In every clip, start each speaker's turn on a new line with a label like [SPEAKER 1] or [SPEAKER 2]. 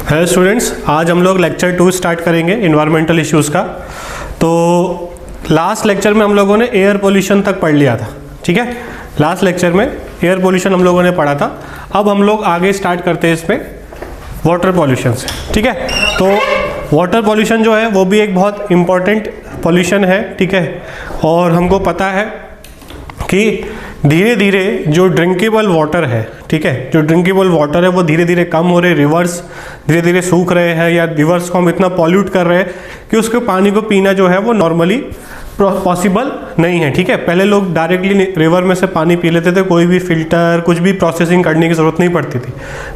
[SPEAKER 1] Hello students, आज हम लोग लेक्चर 2 स्टार्ट करेंगे इन्वायरमेंटल इश्यूज़ का। तो लास्ट लेक्चर में हम लोगों ने एयर पोल्यूशन तक पढ़ लिया था, ठीक है। लास्ट लेक्चर में एयर पोल्यूशन हम लोगों ने पढ़ा था। अब हम लोग आगे स्टार्ट करते हैं इसमें वाटर पोल्यूशन से, ठीक है। तो वाटर पोल्यूशन जो है वो भी एक बहुत इम्पॉर्टेंट पोल्यूशन है, ठीक है। और हमको पता है कि धीरे धीरे जो ड्रिंकेबल वाटर है, ठीक है, जो ड्रिंकेबल वाटर है वो धीरे धीरे कम हो रहे, रिवर्स धीरे धीरे सूख रहे हैं, या रिवर्स को हम इतना पॉल्यूट कर रहे हैं कि उसके पानी को पीना जो है वो नॉर्मली पॉसिबल नहीं है, ठीक है। पहले लोग डायरेक्टली रिवर में से पानी पी लेते थे, कोई भी फिल्टर कुछ भी प्रोसेसिंग करने की ज़रूरत नहीं पड़ती थी।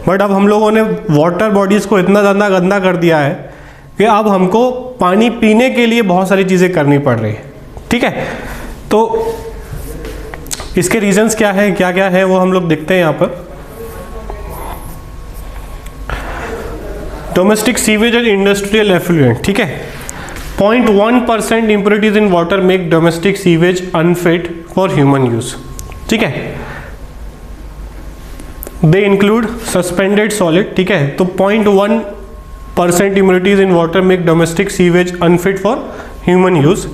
[SPEAKER 1] बट अब हम लोगों ने वाटर बॉडीज़ को इतना ज़्यादा गंदा कर दिया है कि अब हमको पानी पीने के लिए बहुत सारी चीज़ें करनी पड़ रही है, ठीक है। तो इसके रीजंस क्या है, क्या क्या है, वो हम लोग देखते हैं यहाँ पर। Domestic sewage and industrial effluent, ठीक है। 0.1% impurities in water make domestic sewage unfit for human use, ठीक है। दे इंक्लूड सस्पेंडेड सॉलिड, ठीक है। तो 0.1% impurities in water make domestic sewage unfit for human use.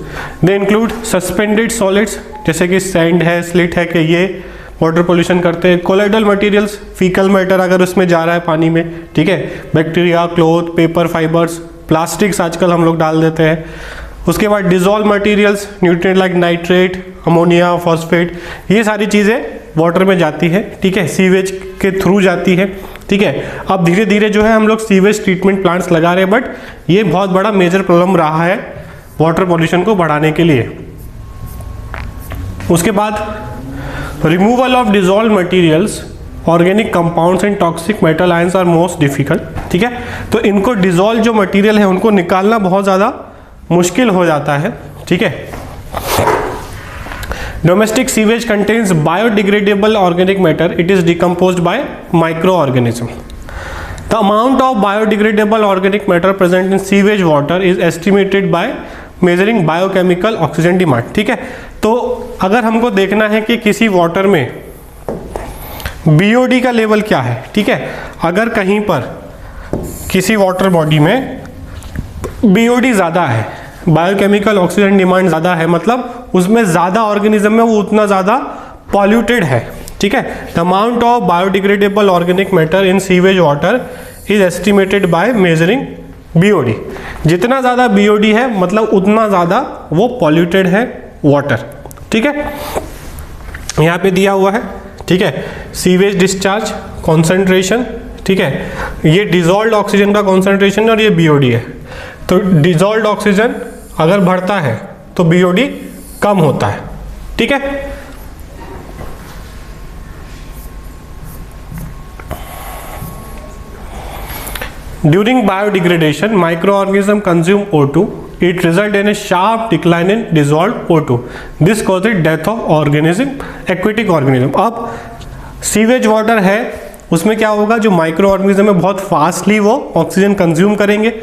[SPEAKER 1] They include suspended solids जैसे कि sand है, स्लिट है, कि ये वाटर पोल्यूशन करते हैं। कोलोइडल मटेरियल्स, फीकल मैटर अगर उसमें जा रहा है पानी में, ठीक है, bacteria, cloth, paper, fibres, plastics आजकल हम लोग डाल देते हैं। उसके बाद dissolve materials, nutrient like nitrate, ammonia, phosphate, ये सारी चीज़ें वाटर में जाती है, ठीक है, सीवेज के थ्रू जाती है, ठीक है। अब धीरे धीरे जो है हम लोग सीवेज ट्रीटमेंट प्लांट्स लगा रहे हैं, बट ये बहुत बड़ा मेजर प्रॉब्लम रहा है वाटर पोल्यूशन को बढ़ाने के लिए। उसके बाद removal of dissolved materials, organic compounds and toxic metal ions are most difficult, ठीक है। तो इनको डिजॉल्व जो मटेरियल है उनको निकालना बहुत ज़्यादा मुश्किल हो जाता है, ठीक है। Domestic sewage contains biodegradable organic matter, it is decomposed bye micro organism. The amount of biodegradable organic matter present in sewage water is estimated by measuring biochemical oxygen demand, ठीक है। तो अगर हमको देखना है कि किसी वाटर में बीओडी का लेवल क्या है, ठीक है, अगर कहीं पर किसी वाटर बॉडी में बीओडी ज़्यादा है, बायोकेमिकल ऑक्सीजन डिमांड ज़्यादा है, मतलब उसमें ज़्यादा ऑर्गेनिज्म है, वो उतना ज़्यादा पॉल्यूटेड है, ठीक है। The amount of biodegradable organic matter in sewage water is estimated by measuring BOD. जितना ज़्यादा बीओडी है मतलब उतना ज़्यादा वो पॉल्यूटेड है वाटर, ठीक है। यहाँ पे दिया हुआ है, ठीक है, सीवेज डिस्चार्ज कॉन्सेंट्रेशन, ठीक है, ये डिजॉल्व्ड ऑक्सीजन का कॉन्सेंट्रेशन और ये बीओडी है। तो डिजॉल्व्ड ऑक्सीजन अगर बढ़ता है तो बीओडी कम होता है, ठीक है। During biodegradation, microorganisms consume O2. It results in a sharp decline in dissolved O2. This causes death of organism, aquatic organism. अब सीवेज वाटर है, उसमें क्या होगा, जो माइक्रो ऑर्गेनिज्म है बहुत फास्टली वो ऑक्सीजन कंज्यूम करेंगे।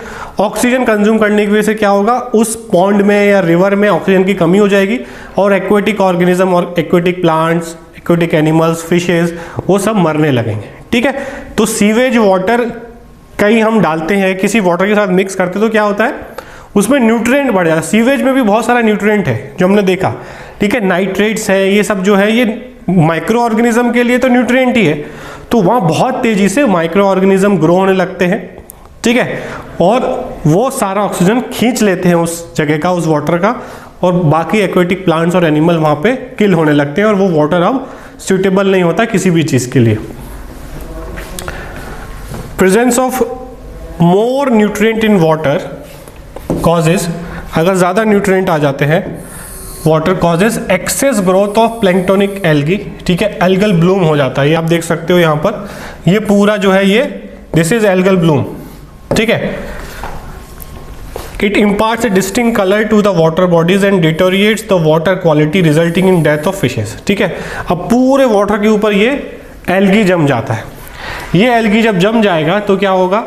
[SPEAKER 1] ऑक्सीजन कंज्यूम करने की वजह से क्या होगा, उस पॉन्ड में या रिवर में ऑक्सीजन की कमी हो जाएगी और एक्वेटिक ऑर्गेनिज्म और aquatic plants, aquatic animals, fishes, वो सब मरने लगेंगे, ठीक है। तो सीवेज वाटर कहीं हम डालते हैं, किसी वाटर के साथ मिक्स करते तो क्या होता है, उसमें न्यूट्रिएंट बढ़ जाता है। सीवेज में भी बहुत सारा न्यूट्रिएंट है जो हमने देखा, ठीक है, नाइट्रेट्स है, ये सब जो है ये माइक्रो ऑर्गेनिज्म के लिए तो न्यूट्रिएंट ही है। तो वहाँ बहुत तेजी से माइक्रो ऑर्गेनिज्म ग्रो होने लगते हैं, ठीक है, और वो सारा ऑक्सीजन खींच लेते हैं उस जगह का, उस वाटर का, और बाकी एक्वेटिक प्लांट्स और एनिमल वहाँ पे किल होने लगते हैं और वो वाटर अब सूटेबल नहीं होता किसी भी चीज़ के लिए। Presence of more nutrient in water causes, अगर ज़्यादा न्यूट्रिएंट आ जाते हैं, water causes excess growth of planktonic algae, ठीक है, एल्गल ब्लूम हो जाता है। ये आप देख सकते हो यहाँ पर, ये पूरा जो है ये दिस इज एल्गल ब्लूम, ठीक है। It imparts a distinct colour to the water bodies and deteriorates the water quality resulting in death of fishes, ठीक है। अब पूरे वाटर के ऊपर ये एल्गी जम जाता है। ये एल्गी जब जम जाएगा तो क्या होगा,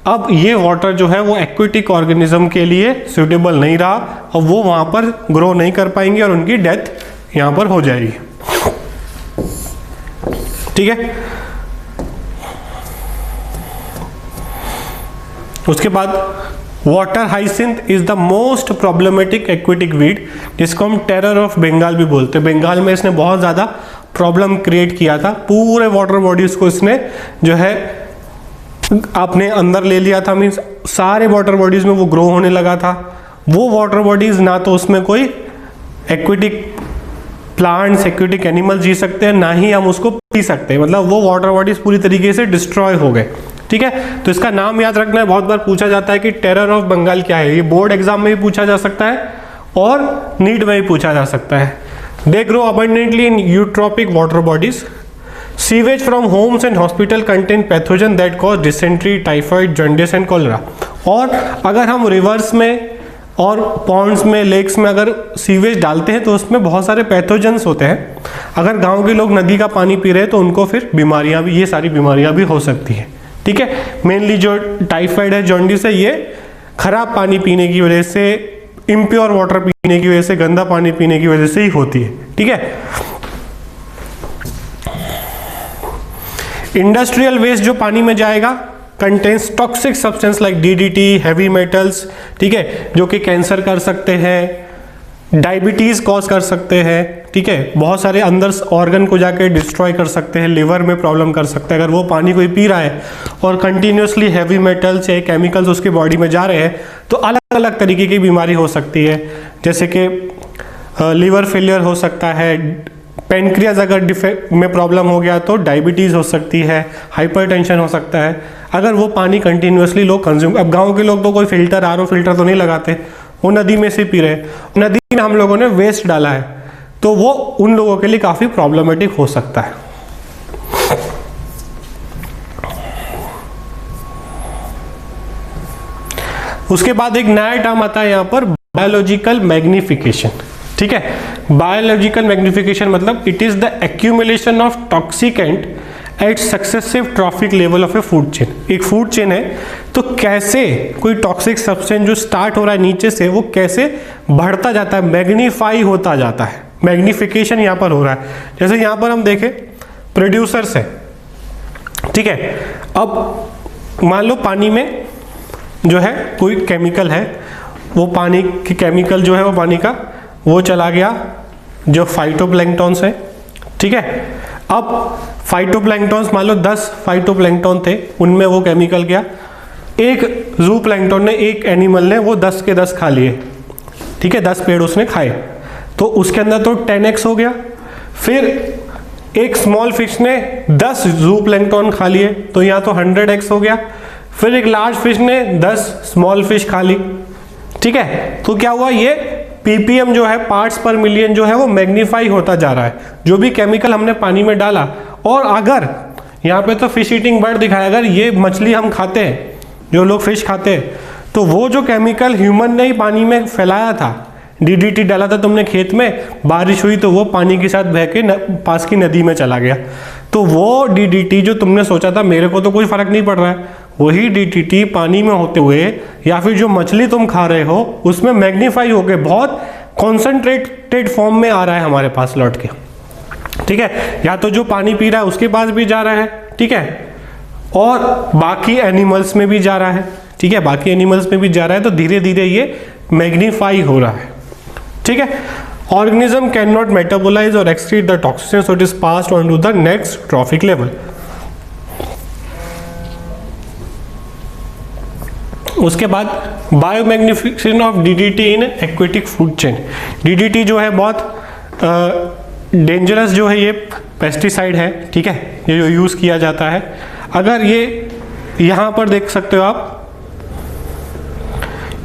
[SPEAKER 1] अब ये वाटर जो है वो एक्वेटिक ऑर्गेनिज्म के लिए सूटेबल नहीं रहा और वो वहाँ पर ग्रो नहीं कर पाएंगे और उनकी डेथ यहाँ पर हो जाएगी, ठीक है। उसके बाद water hyacinth is the most problematic aquatic weed, जिसको हम टेरर ऑफ बंगाल भी बोलते हैं। बंगाल में इसने बहुत ज़्यादा प्रॉब्लम क्रिएट किया था, पूरे वाटर बॉडीज को इसने जो है अपने अंदर ले लिया था, मीन्स सारे वाटर बॉडीज में वो ग्रो होने लगा था। वो वाटर बॉडीज ना तो उसमें कोई एक्वेटिक प्लांट्स, एक्वेटिक एनिमल जी सकते हैं, ना ही हम उसको पी सकते हैं, मतलब वो वाटर बॉडीज पूरी तरीके से डिस्ट्रॉय हो गए। ठीक है, तो इसका नाम याद रखना है, बहुत बार पूछा जाता है कि टेरर ऑफ बंगाल क्या है। ये बोर्ड एग्जाम में भी पूछा जा सकता है और नीट में भी पूछा जा सकता है। They grow abundantly in eutrophic water bodies. Sewage from homes and hospital contain pathogen that cause dysentery, typhoid, jaundice and cholera. और अगर हम रिवर्स में और पॉन्ड्स में, लेक्स में अगर सीवेज डालते हैं तो उसमें बहुत सारे पैथोजेंस होते हैं। अगर गांव के लोग नदी का पानी पी रहे हैं तो उनको फिर बीमारियां भी, ये सारी बीमारियां भी हो सकती है। ठीक है, मेनली जो टाइफाइड है, जॉन्डिस है, ये खराब पानी पीने की वजह से, इम्प्योर वाटर पीने की वजह से, गंदा पानी पीने की वजह से ही होती है। ठीक है, इंडस्ट्रियल वेस्ट जो पानी में जाएगा contains toxic substance like DDT, heavy metals, ठीक है, जो कि कैंसर कर सकते हैं, डायबिटीज कॉज कर सकते हैं। ठीक है, बहुत सारे अंदर ऑर्गन को जाके डिस्ट्रॉय कर सकते हैं, लिवर में प्रॉब्लम कर सकते हैं। अगर वो पानी कोई पी रहा है और कंटिन्यूसली हैवी मेटल्स या केमिकल्स उसके बॉडी में जा रहे हैं तो अलग अलग तरीके की बीमारी हो सकती है, जैसे कि लिवर फेलियर हो सकता है, पेनक्रियाज अगर डिफेक्ट में प्रॉब्लम हो गया तो डायबिटीज़ हो सकती है, हाइपरटेंशन हो सकता है, अगर वो पानी कंटिन्यूसली लोग कंज्यूम। अब गांव के लोग तो कोई फिल्टर, आरओ फिल्टर तो नहीं लगाते, वो नदी में से पी रहे। नदी में हम लोगों ने वेस्ट डाला है तो वो उन लोगों के लिए काफ़ी प्रॉब्लमेटिक हो सकता है। उसके बाद एक नया टर्म आता है यहाँ पर, बायोलॉजिकल मैग्निफिकेशन। ठीक है, बायोलॉजिकल मैग्निफिकेशन मतलब it is the accumulation of toxicant at successive trophic level of a food chain. एक फूड चेन है तो कैसे कोई टॉक्सिक सब्सटेंस जो स्टार्ट हो रहा है नीचे से वो कैसे बढ़ता जाता है, मैग्नीफाई होता जाता है, मैग्निफिकेशन यहाँ पर हो रहा है। जैसे यहाँ पर हम देखें प्रोड्यूसर्स है, ठीक है, अब मान लो पानी में जो है कोई केमिकल है, वो पानी की केमिकल जो है वो पानी का वो चला गया जो फाइटोप्लैंक्टॉन्स है। ठीक है, अब फाइटोप्लैंक्टॉन्स मान लो 10 फाइटोप्लैंक्टॉन थे, उनमें वो केमिकल गया, एक जू प्लैंक्टॉन ने, एक एनिमल ने वो 10 के 10 खा लिए। ठीक है, 10 पेड़ उसने खाए तो उसके अंदर तो 10x हो गया। फिर एक स्मॉल फिश ने 10 जू प्लैंक्टॉन खा लिए तो यहाँ तो 100x हो गया। फिर एक लार्ज फिश ने 10 स्मॉल फिश खा ली। ठीक है, तो क्या हुआ, ये ppm जो है, पार्ट्स पर मिलियन जो है वो मैग्नीफाई होता जा रहा है, जो भी केमिकल हमने पानी में डाला। और अगर यहाँ पे तो फिश ईटिंग बर्ड दिखाया, अगर ये मछली हम खाते हैं, जो लोग फिश खाते हैं, तो वो जो केमिकल ह्यूमन ने ही पानी में फैलाया था, डीडीटी डाला था तुमने खेत में, बारिश हुई तो वो पानी के साथ बह के पास की नदी में चला गया, तो वो डीडीटी जो तुमने सोचा था मेरे को तो कोई फर्क नहीं पड़ रहा है, वही डीडीटी पानी में होते हुए या फिर जो मछली तुम खा रहे हो उसमें मैग्नीफाई होके बहुत कॉन्सेंट्रेटेड फॉर्म में आ रहा है हमारे पास लौट के। ठीक है, या तो जो पानी पी रहा है उसके पास भी जा रहा है, ठीक है, और बाकी एनिमल्स में भी जा रहा है। ठीक है, बाकी एनिमल्स में भी जा रहा है, तो धीरे धीरे ये मैग्नीफाई हो रहा है। ठीक है, organism cannot metabolise or excrete the toxin, so it is passed on to the next trophic level. उसके बाद biomagnification of DDT in aquatic food chain. DDT जो है बहुत डेंजरस जो है, ये पेस्टिसाइड है। ठीक है, ये जो यूज़ किया जाता है, अगर ये यहाँ पर देख सकते हो आप,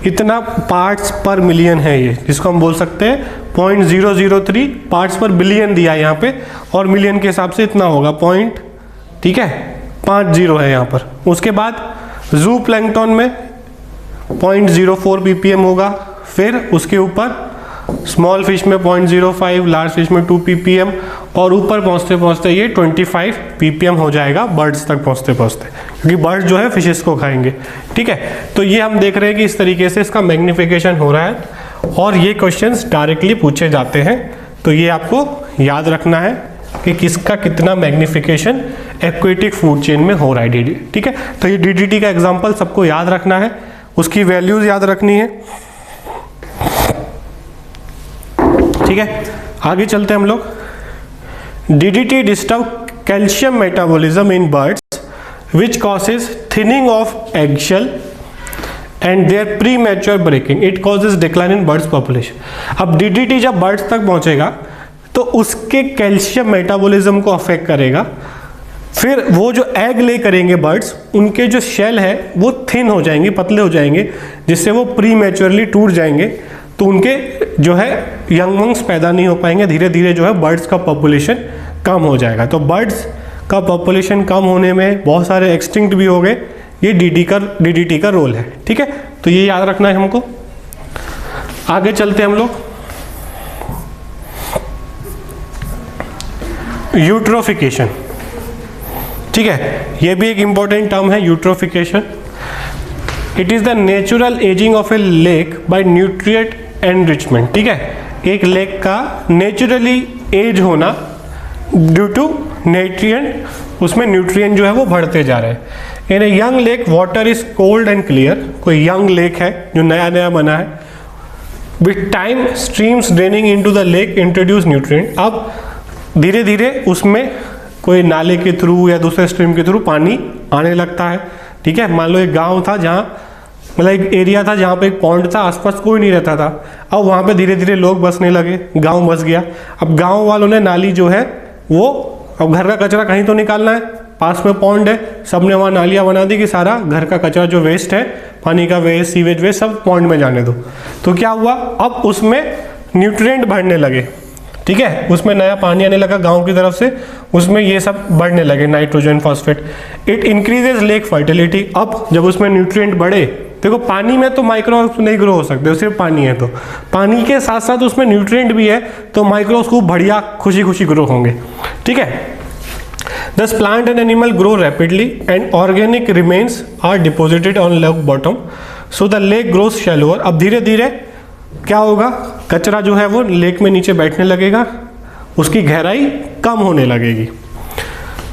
[SPEAKER 1] इतना पार्ट्स पर मिलियन है ये, जिसको हम बोल सकते हैं 0.003 पार्ट्स पर बिलियन दिया है यहाँ पे, और मिलियन के हिसाब से इतना होगा पॉइंट, ठीक है, 5 जीरो है यहाँ पर। उसके बाद जू प्लैंक्टन में 0.04 ppm होगा, फिर उसके ऊपर स्मॉल फिश में 0.05, लार्ज फिश में 2 ppm, और ऊपर पहुंचते पहुंचते ये 25 ppm हो जाएगा बर्ड्स तक पहुंचते पहुंचते, क्योंकि बर्ड्स जो है फिशेस को खाएंगे। ठीक है, तो ये हम देख रहे हैं कि इस तरीके से इसका मैग्निफिकेशन हो रहा है, और ये क्वेश्चंस डायरेक्टली पूछे जाते हैं, तो ये आपको याद रखना है। कि किसका कितना मैग्निफिकेशन एक्वेटिक फूड चेन में हो रहा है डीडी, ठीक है। तो ये डीडीटी का एग्जांपल सबको याद रखना है, उसकी वैल्यूज याद रखनी है, ठीक है। आगे चलते हैं हम लोग। DDT disturb calcium metabolism in birds which causes thinning of eggshell and their premature breaking, it causes decline in birds population. अब डीडीटी जब बर्ड्स तक पहुंचेगा तो उसके कैल्शियम मेटाबॉलिज्म को अफेक्ट करेगा, फिर वो जो एग ले करेंगे बर्ड्स, उनके जो शेल है वो थिन हो जाएंगे, पतले हो जाएंगे, जिससे वो प्री मैच्योरली टूट जाएंगे, तो उनके जो है यंग वंग्स पैदा नहीं हो पाएंगे, धीरे धीरे जो है बर्ड्स का पॉपुलेशन कम हो जाएगा। तो बर्ड्स का पॉपुलेशन कम होने में बहुत सारे एक्सटिंक्ट भी हो गए, ये डीडीटी का रोल है, ठीक है। तो ये याद रखना है हमको। आगे चलते हैं हम लोग। यूट्रोफिकेशन, ठीक है, ये भी एक इंपॉर्टेंट टर्म है eutrophication. It is the natural ageing of a lake by nutrient enrichment, ठीक है। एक लेक का नेचुरली एज होना ड्यू टू न्यूट्रिएंट, उसमें न्यूट्रिएंट जो है वो बढ़ते जा रहे हैं। In a young lake water is cold and clear, कोई यंग लेक है जो नया नया बना है, with time streams draining into the lake introduce nutrient. अब धीरे धीरे उसमें कोई नाले के थ्रू या दूसरे स्ट्रीम के थ्रू पानी आने लगता है, ठीक है। मान लो एक गांव था जहाँ मतलब एक एरिया था जहाँ पे एक पॉन्ड था, आसपास कोई नहीं रहता था, अब वहाँ पे धीरे धीरे लोग बसने लगे, गांव बस गया। अब गांव वालों ने नाली जो है वो, अब घर का कचरा कहीं तो निकालना है, पास में पॉन्ड है, सबने वहाँ नालियाँ बना दी कि सारा घर का कचरा जो वेस्ट है, पानी का वेस्ट, सीवेज वेस्ट, सब पॉन्ड में जाने दो। तो क्या हुआ, अब उसमें न्यूट्रिएंट बढ़ने लगे, ठीक है, उसमें नया पानी आने लगा गांव की तरफ से, उसमें ये सब बढ़ने लगे, nitrogen, phosphate. It increases lake fertility. अब जब उसमें न्यूट्रिएंट बढ़े, देखो पानी में तो माइक्रोब्स नहीं ग्रो हो सकते, सिर्फ पानी है, तो पानी के साथ साथ उसमें न्यूट्रिएंट भी है, तो माइक्रोब्स खूब बढ़िया खुशी खुशी ग्रो होंगे, ठीक है। Thus plant and animal grow rapidly and organic remains are deposited on lake bottom, so the lake grows shallower। अब धीरे धीरे क्या होगा, कचरा जो है वो लेक में नीचे बैठने लगेगा, उसकी गहराई कम होने लगेगी,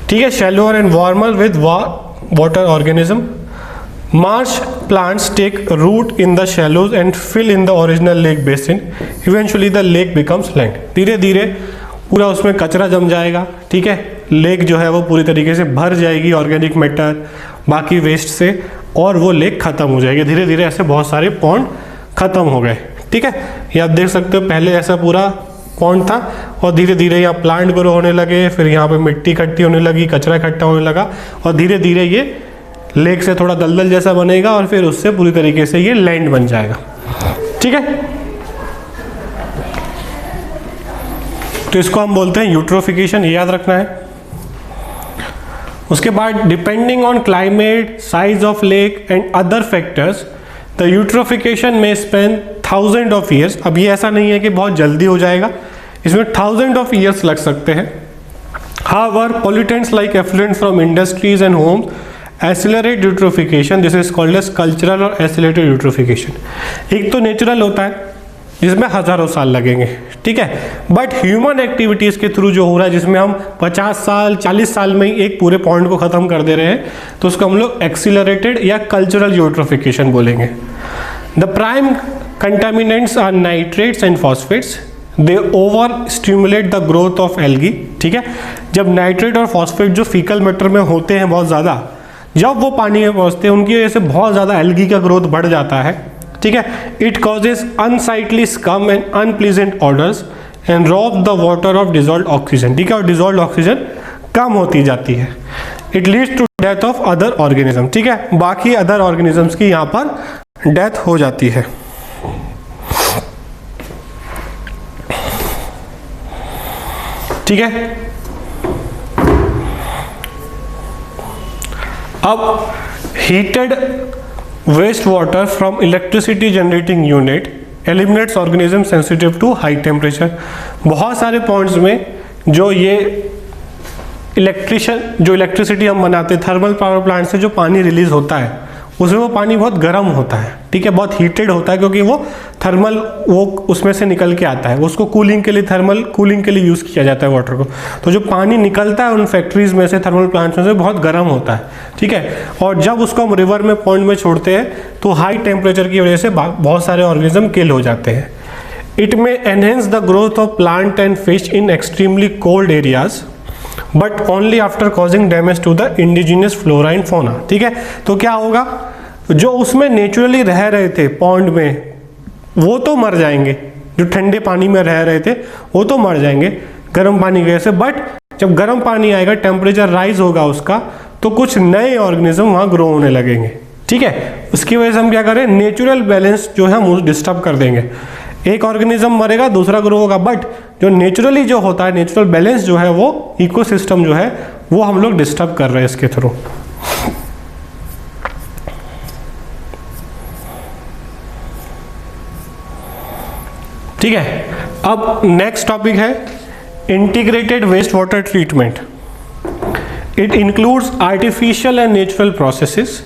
[SPEAKER 1] ठीक है। Shallower and warmer with water organism. Marsh plants take root in the shallows and fill in the original lake basin, eventually the lake becomes land. धीरे धीरे पूरा उसमें कचरा जम जाएगा, ठीक है, लेक जो है वो पूरी तरीके से भर जाएगी ऑर्गेनिक मैटर बाकी वेस्ट से, और वो लेक खत्म हो जाएगी। धीरे धीरे ऐसे बहुत सारे पॉन्ड खत्म हो गए, ठीक है। ये आप देख सकते हो, पहले ऐसा पूरा पॉन्ड था और धीरे धीरे यहाँ प्लांट ग्रो होने लगे, फिर यहाँ पे मिट्टी इकट्ठी होने लगी, कचरा इकट्ठा होने लगा, और धीरे धीरे ये लेक से थोड़ा दलदल जैसा बनेगा और फिर उससे पूरी तरीके से ये लैंड बन जाएगा, ठीक है। तो इसको हम बोलते हैं यूट्रोफिकेशन, ये याद रखना है। उसके बाद depending on climate, size of lake and other factors, the eutrophication में स्पेंड 1000 ऑफ ईयर्स। अब ये ऐसा नहीं है कि बहुत जल्दी हो जाएगा, इसमें 1000 ऑफ ईयर्स लग सकते हैं। However, pollutants like effluent from industries and homes accelerate eutrophication. This is called as cultural or accelerated eutrophication. एक तो नेचुरल होता है जिसमें हजारों साल लगेंगे, ठीक है, बट ह्यूमन एक्टिविटीज के थ्रू जो हो रहा है जिसमें हम 50 साल 40 साल में ही एक पूरे पॉइंट को खत्म कर दे रहे हैं, तो उसको हम लोग एक्सीलरेटेड या कल्चरल यूट्रोफिकेशन बोलेंगे। The prime contaminants are nitrates and phosphates, they over stimulate the growth of algae, ठीक है। जब नाइट्रेट और फॉस्फेट जो फीकल मैटर में होते हैं बहुत ज़्यादा, जब वो पानी में पहुँचते हैं उनकी वजह से बहुत ज़्यादा एल्गी का ग्रोथ बढ़ जाता है, ठीक है। It causes unsightly scum and unpleasant odours and rob the water of dissolved oxygen, ठीक है, और डिजॉल्व्ड ऑक्सीजन कम होती जाती है। It leads to death of other organism, ठीक है, बाकी अदर ऑर्गेनिजम्स की यहाँ पर डेथ हो जाती है। ठीक है, अब heated waste water from electricity generating unit eliminates organism sensitive to high temperature. बहुत सारे पॉइंट्स में जो ये इलेक्ट्रिसिटी हम बनाते हैं, थर्मल पावर प्लांट से जो पानी रिलीज होता है उसमें वो पानी बहुत गर्म होता है, ठीक है, बहुत हीटेड होता है, क्योंकि वो थर्मल वो उसमें से निकल के आता है, उसको कूलिंग के लिए, थर्मल कूलिंग के लिए यूज़ किया जाता है वाटर को। तो जो पानी निकलता है उन फैक्ट्रीज में से, थर्मल प्लांट्स में से, बहुत गर्म होता है, ठीक है। और जब उसको हम रिवर में, पॉन्ड में छोड़ते हैं तो हाई टेम्परेचर की वजह से बहुत सारे ऑर्गेनिज्म किल हो जाते हैं। It may enhance the growth of plant and fish in extremely cold areas but only after causing damage to the indigenous flora and fauna, ठीक है। तो क्या होगा, जो उसमें नेचुरली रह रहे थे पॉन्ड में वो तो मर जाएंगे, जो ठंडे पानी में रह रहे थे वो तो मर जाएंगे गर्म पानी की वजह से, बट जब गर्म पानी आएगा, टेम्परेचर राइज होगा उसका, तो कुछ नए ऑर्गेनिज्म वहाँ ग्रो होने लगेंगे, ठीक है। उसकी वजह से हम क्या करें, नेचुरल बैलेंस जो है हम डिस्टर्ब कर देंगे। एक ऑर्गेनिज्म मरेगा, दूसरा ग्रो होगा, बट जो नेचुरली जो होता है, नेचुरल बैलेंस जो है, वो इकोसिस्टम जो है वो हम लोग डिस्टर्ब कर रहे हैं इसके थ्रू। ठीक है, अब नेक्स्ट टॉपिक है integrated waste water treatment. It includes artificial and natural processes.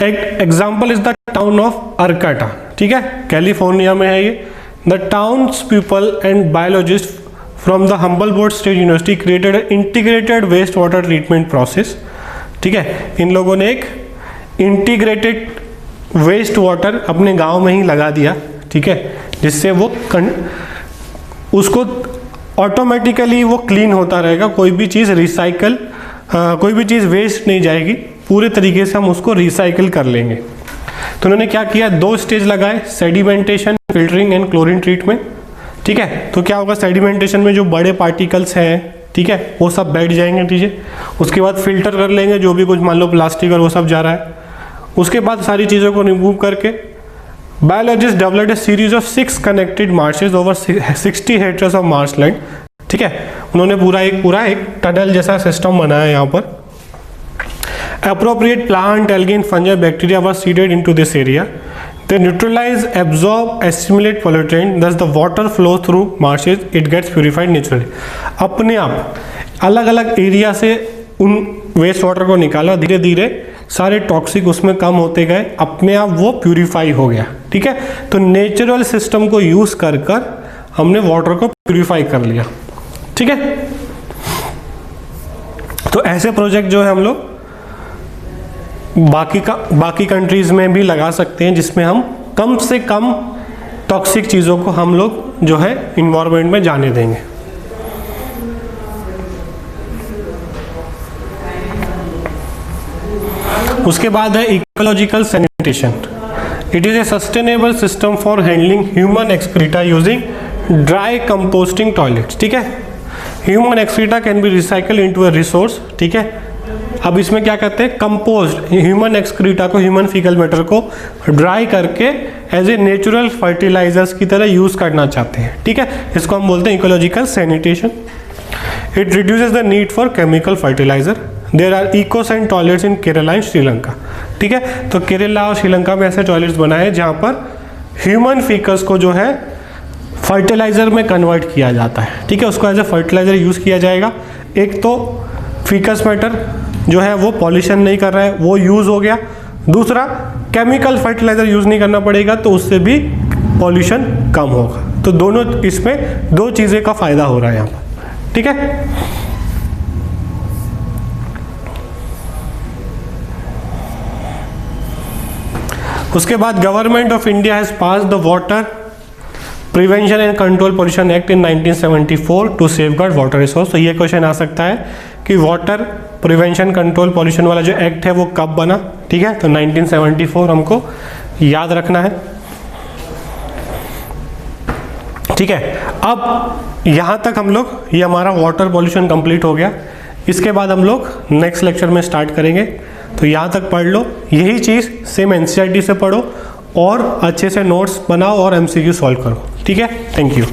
[SPEAKER 1] एक example is the town of Arcata, ठीक है, कैलिफोर्निया में है ये। The towns people and biologist from the Humboldt state university created integrated waste water treatment process, ठीक है। इन लोगों ने एक इंटीग्रेटेड वेस्ट वाटर अपने गांव में ही लगा दिया, ठीक है, जिससे वो उसको ऑटोमेटिकली वो क्लीन होता रहेगा, कोई भी चीज़ रिसाइकल, कोई भी चीज़ वेस्ट नहीं जाएगी, पूरे तरीके से हम उसको रिसाइकिल कर लेंगे। तो उन्होंने क्या किया, 2 स्टेज लगाए, sedimentation, filtering and chlorine treatment, ठीक है। तो क्या होगा, सेडिमेंटेशन में जो बड़े पार्टिकल्स हैं, ठीक है, वो सब बैठ जाएंगे नीचे। उसके बाद फिल्टर कर लेंगे जो भी कुछ मान लो प्लास्टिक और वो सब जा रहा है। उसके बाद सारी चीज़ों को रिमूव करके biologist developed A series of 6 connected marshes over 60 hectares of marshland, ठीक है। उन्होंने पूरा एक टनल जैसा सिस्टम बनाया यहाँ पर। Appropriate plant, algae, fungi, bacteria were seeded into this area. They neutralize, absorb, assimilate pollutant. Thus, the water flows through marshes. It gets purified naturally. अपने आप अलग अलग एरिया से उन वेस्ट वाटर को निकाला, धीरे धीरे सारे टॉक्सिक उसमें कम होते गए, अपने आप वो प्यूरिफाई हो गया, ठीक है। तो नेचुरल सिस्टम को यूज कर कर हमने वाटर को प्यूरिफाई कर लिया, ठीक है। तो ऐसे प्रोजेक्ट जो है हम लोग बाकी कंट्रीज में भी लगा सकते हैं, जिसमें हम कम से कम टॉक्सिक चीज़ों को हम लोग जो है इन्वायरमेंट में जाने देंगे। उसके बाद है ecological sanitation. It is a sustainable system for handling human excreta using dry composting toilets, ठीक है। Human excreta can be recycle into a resource, ठीक है। अब इसमें क्या कहते हैं, कंपोस्ट, ह्यूमन एक्सक्रीटा को, ह्यूमन फीकल मैटर को ड्राई करके एज ए नेचुरल फर्टिलाइजर्स की तरह यूज करना चाहते हैं, ठीक है। इसको हम बोलते हैं ecological sanitation. It reduces the need for chemical fertiliser. There are ecosan toilets in Kerala and Sri Lanka, ठीक है। तो केरला और श्रीलंका में ऐसे टॉयलेट्स बनाए जहाँ पर ह्यूमन फीकस को जो है फर्टिलाइजर में कन्वर्ट किया जाता है, ठीक है। उसको एज ए फर्टिलाइजर यूज किया जाएगा। एक तो फीकस मैटर जो है वो पॉल्यूशन नहीं कर रहा है, वो यूज हो गया। दूसरा, केमिकल फर्टिलाइजर यूज नहीं करना पड़ेगा, तो उससे भी पॉल्यूशन कम होगा। तो दोनों, इसमें 2 चीजें का फायदा हो रहा है यहाँ पर, ठीक है। उसके बाद government of India has pass the water prevention and control pollution act in 1974 to safeguard water resource. तो ये क्वेश्चन आ सकता है कि वाटर प्रिवेंशन कंट्रोल पॉल्यूशन वाला जो एक्ट है वो कब बना, ठीक है। तो 1974 हमको याद रखना है, ठीक है। अब यहाँ तक हम लोग, ये हमारा वाटर पॉल्यूशन कंप्लीट हो गया। इसके बाद हम लोग नेक्स्ट लेक्चर में स्टार्ट करेंगे। तो यहाँ तक पढ़ लो, यही चीज़ सेम एनसीईआरटी से पढ़ो और अच्छे से नोट्स बनाओ और एमसीक्यू सॉल्व करो, ठीक है। Thank you.